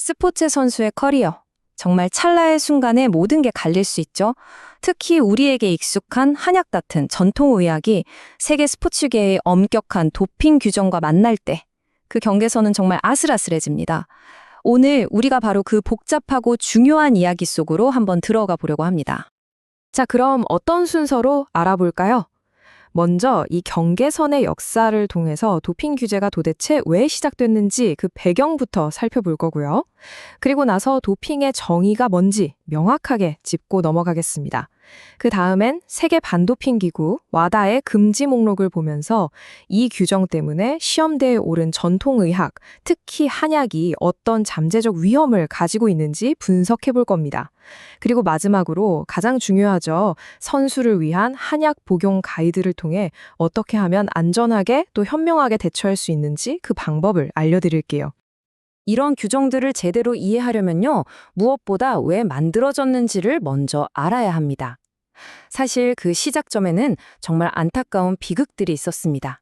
스포츠 선수의 커리어. 정말 찰나의 순간에 모든 게 갈릴 수 있죠. 특히 우리에게 익숙한 한약 같은 전통의학이 세계 스포츠계의 엄격한 도핑 규정과 만날 때 그 경계선은 정말 아슬아슬해집니다. 오늘 우리가 바로 그 복잡하고 중요한 이야기 속으로 한번 들어가 보려고 합니다. 자, 그럼 어떤 순서로 알아볼까요? 먼저 이 경계선의 역사를 통해서 도핑 규제가 도대체 왜 시작됐는지 그 배경부터 살펴볼 거고요. 그리고 나서 도핑의 정의가 뭔지 명확하게 짚고 넘어가겠습니다. 그 다음엔 세계 반도핑 기구 와다의 금지 목록을 보면서 이 규정 때문에 시험대에 오른 전통의학, 특히 한약이 어떤 잠재적 위험을 가지고 있는지 분석해 볼 겁니다. 그리고 마지막으로 가장 중요하죠. 선수를 위한 한약 복용 가이드를 통해 어떻게 하면 안전하게 또 현명하게 대처할 수 있는지 그 방법을 알려드릴게요. 이런 규정들을 제대로 이해하려면요, 무엇보다 왜 만들어졌는지를 먼저 알아야 합니다. 사실 그 시작점에는 정말 안타까운 비극들이 있었습니다.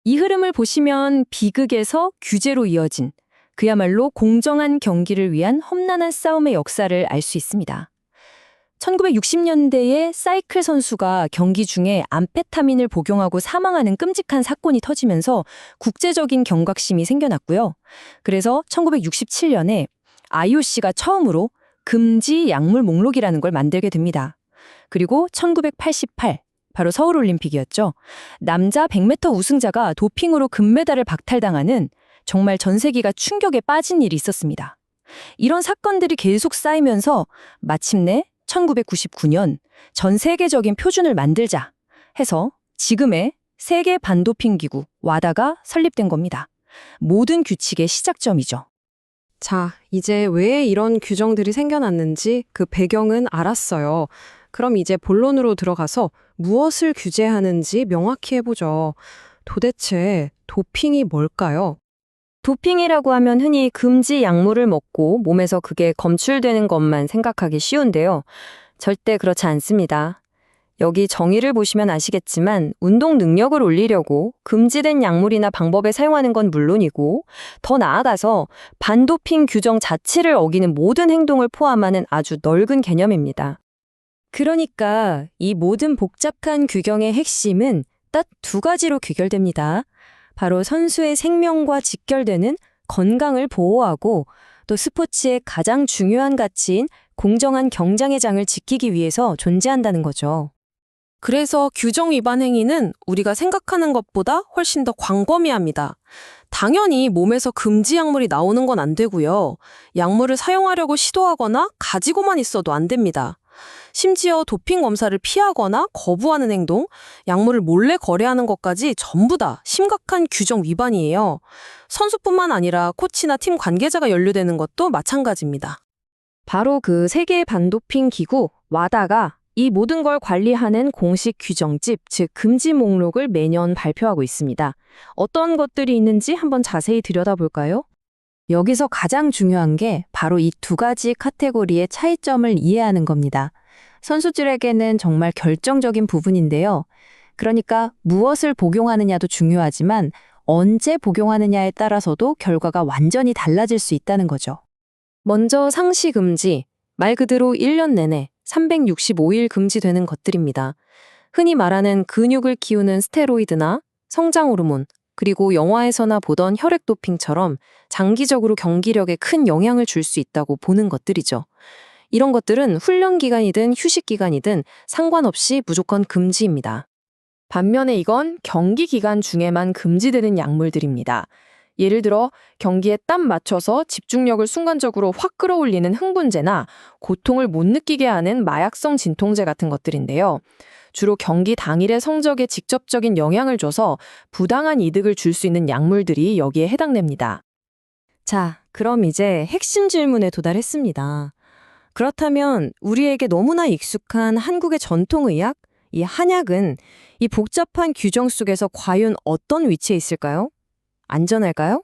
이 흐름을 보시면 비극에서 규제로 이어진 그야말로 공정한 경기를 위한 험난한 싸움의 역사를 알 수 있습니다. 1960년대에 사이클 선수가 경기 중에 암페타민을 복용하고 사망하는 끔찍한 사건이 터지면서 국제적인 경각심이 생겨났고요. 그래서 1967년에 IOC가 처음으로 금지 약물 목록이라는 걸 만들게 됩니다. 그리고 1988, 바로 서울올림픽이었죠. 남자 100m 우승자가 도핑으로 금메달을 박탈당하는 정말 전 세계가 충격에 빠진 일이 있었습니다. 이런 사건들이 계속 쌓이면서 마침내 1999년 전 세계적인 표준을 만들자 해서 지금의 세계 반도핑 기구 와다가 설립된 겁니다. 모든 규칙의 시작점이죠. 자, 이제 왜 이런 규정들이 생겨났는지 그 배경은 알았어요. 그럼 이제 본론으로 들어가서 무엇을 규제하는지 명확히 해보죠. 도대체 도핑이 뭘까요? 도핑이라고 하면 흔히 금지 약물을 먹고 몸에서 그게 검출되는 것만 생각하기 쉬운데요. 절대 그렇지 않습니다. 여기 정의를 보시면 아시겠지만 운동 능력을 올리려고 금지된 약물이나 방법에 사용하는 건 물론이고 더 나아가서 반도핑 규정 자체를 어기는 모든 행동을 포함하는 아주 넓은 개념입니다. 그러니까 이 모든 복잡한 규정의 핵심은 딱 두 가지로 귀결됩니다. 바로 선수의 생명과 직결되는 건강을 보호하고 또 스포츠의 가장 중요한 가치인 공정한 경쟁의 장을 지키기 위해서 존재한다는 거죠. 그래서 규정 위반 행위는 우리가 생각하는 것보다 훨씬 더 광범위합니다. 당연히 몸에서 금지 약물이 나오는 건 안 되고요. 약물을 사용하려고 시도하거나 가지고만 있어도 안 됩니다. 심지어 도핑 검사를 피하거나 거부하는 행동, 약물을 몰래 거래하는 것까지 전부 다 심각한 규정 위반이에요. 선수뿐만 아니라 코치나 팀 관계자가 연루되는 것도 마찬가지입니다. 바로 그 세계 반도핑 기구 와다가 이 모든 걸 관리하는 공식 규정집, 즉 금지 목록을 매년 발표하고 있습니다. 어떤 것들이 있는지 한번 자세히 들여다볼까요? 여기서 가장 중요한 게 바로 이 두 가지 카테고리의 차이점을 이해하는 겁니다. 선수들에게는 정말 결정적인 부분인데요. 그러니까 무엇을 복용하느냐도 중요하지만 언제 복용하느냐에 따라서도 결과가 완전히 달라질 수 있다는 거죠. 먼저 상시 금지, 말 그대로 1년 내내 365일 금지되는 것들입니다. 흔히 말하는 근육을 키우는 스테로이드나 성장 호르몬, 그리고 영화에서나 보던 혈액 도핑처럼 장기적으로 경기력에 큰 영향을 줄 수 있다고 보는 것들이죠. 이런 것들은 훈련 기간이든 휴식 기간이든 상관없이 무조건 금지입니다. 반면에 이건 경기 기간 중에만 금지되는 약물들입니다. 예를 들어 경기에 딱 맞춰서 집중력을 순간적으로 확 끌어올리는 흥분제나 고통을 못 느끼게 하는 마약성 진통제 같은 것들인데요. 주로 경기 당일의 성적에 직접적인 영향을 줘서 부당한 이득을 줄 수 있는 약물들이 여기에 해당됩니다. 자, 그럼 이제 핵심 질문에 도달했습니다. 그렇다면 우리에게 너무나 익숙한 한국의 전통의학, 이 한약은 이 복잡한 규정 속에서 과연 어떤 위치에 있을까요? 안전할까요?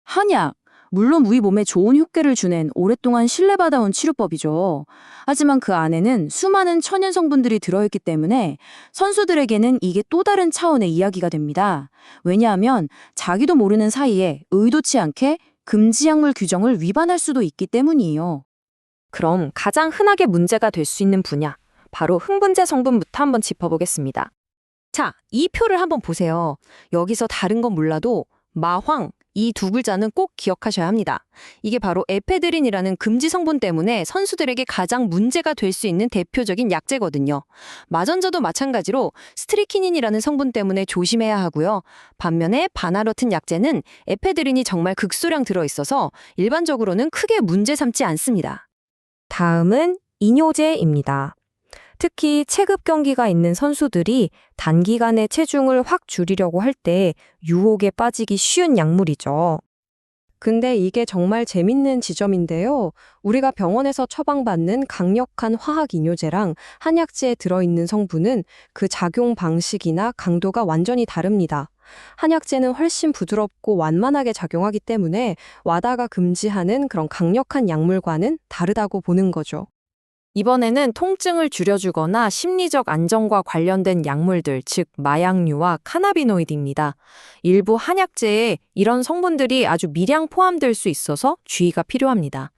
한약, 물론 우리 몸에 좋은 효과를 주는 오랫동안 신뢰받아온 치료법이죠. 하지만 그 안에는 수많은 천연 성분들이 들어있기 때문에 선수들에게는 이게 또 다른 차원의 이야기가 됩니다. 왜냐하면 자기도 모르는 사이에 의도치 않게 금지 약물 규정을 위반할 수도 있기 때문이에요. 그럼 가장 흔하게 문제가 될 수 있는 분야, 바로 흥분제 성분부터 한번 짚어보겠습니다. 자, 이 표를 한번 보세요. 여기서 다른 건 몰라도 마황, 이 두 글자는 꼭 기억하셔야 합니다. 이게 바로 에페드린이라는 금지 성분 때문에 선수들에게 가장 문제가 될 수 있는 대표적인 약제거든요. 마전자도 마찬가지로 스트리키닌이라는 성분 때문에 조심해야 하고요. 반면에 바나로튼 약제는 에페드린이 정말 극소량 들어있어서 일반적으로는 크게 문제 삼지 않습니다. 다음은 이뇨제입니다. 특히 체급 경기가 있는 선수들이 단기간에 체중을 확 줄이려고 할 때 유혹에 빠지기 쉬운 약물이죠. 근데 이게 정말 재밌는 지점인데요. 우리가 병원에서 처방받는 강력한 화학 이뇨제랑 한약제에 들어있는 성분은 그 작용 방식이나 강도가 완전히 다릅니다. 한약제는 훨씬 부드럽고 완만하게 작용하기 때문에 와다가 금지하는 그런 강력한 약물과는 다르다고 보는 거죠. 이번에는 통증을 줄여주거나 심리적 안정과 관련된 약물들, 즉 마약류와 카나비노이드입니다. 일부 한약제에 이런 성분들이 아주 미량 포함될 수 있어서 주의가 필요합니다.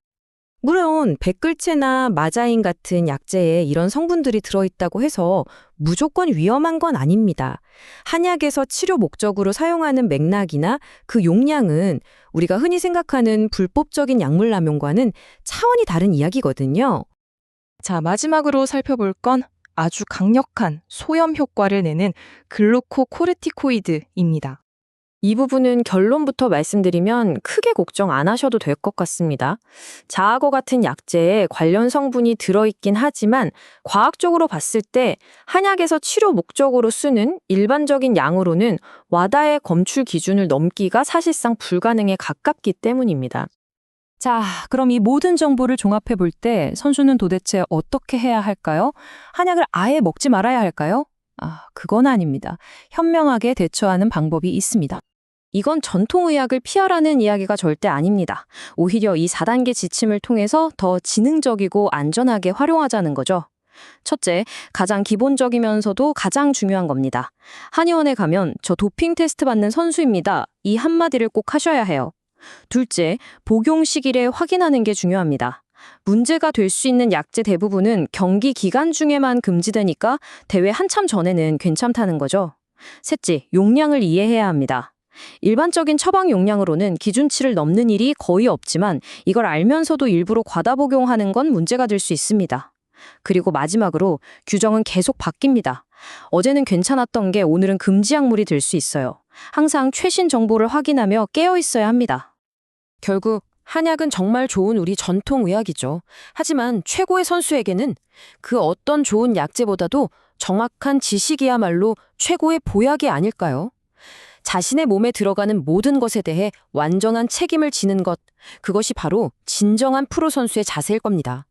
물론 백글체나 마자인 같은 약제에 이런 성분들이 들어있다고 해서 무조건 위험한 건 아닙니다. 한약에서 치료 목적으로 사용하는 맥락이나 그 용량은 우리가 흔히 생각하는 불법적인 약물 남용과는 차원이 다른 이야기거든요. 자, 마지막으로 살펴볼 건 아주 강력한 소염 효과를 내는 글루코코르티코이드입니다. 이 부분은 결론부터 말씀드리면 크게 걱정 안 하셔도 될 것 같습니다. 자아거 같은 약제에 관련 성분이 들어있긴 하지만 과학적으로 봤을 때 한약에서 치료 목적으로 쓰는 일반적인 양으로는 와다의 검출 기준을 넘기가 사실상 불가능에 가깝기 때문입니다. 자, 그럼 이 모든 정보를 종합해 볼 때 선수는 도대체 어떻게 해야 할까요? 한약을 아예 먹지 말아야 할까요? 그건 아닙니다. 현명하게 대처하는 방법이 있습니다. 이건 전통의학을 피하라는 이야기가 절대 아닙니다. 오히려 이 4단계 지침을 통해서 더 지능적이고 안전하게 활용하자는 거죠. 첫째, 가장 기본적이면서도 가장 중요한 겁니다. 한의원에 가면 저 도핑 테스트 받는 선수입니다. 이 한마디를 꼭 하셔야 해요. 둘째, 복용 시기를 확인하는 게 중요합니다. 문제가 될 수 있는 약제 대부분은 경기 기간 중에만 금지되니까 대회 한참 전에는 괜찮다는 거죠. 셋째, 용량을 이해해야 합니다. 일반적인 처방 용량으로는 기준치를 넘는 일이 거의 없지만 이걸 알면서도 일부러 과다 복용하는 건 문제가 될 수 있습니다. 그리고 마지막으로 규정은 계속 바뀝니다. 어제는 괜찮았던 게 오늘은 금지 약물이 될 수 있어요. 항상 최신 정보를 확인하며 깨어 있어야 합니다. 결국 한약은 정말 좋은 우리 전통 의학이죠. 하지만 최고의 선수에게는 그 어떤 좋은 약제보다도 정확한 지식이야말로 최고의 보약이 아닐까요? 자신의 몸에 들어가는 모든 것에 대해 완전한 책임을 지는 것, 그것이 바로 진정한 프로 선수의 자세일 겁니다.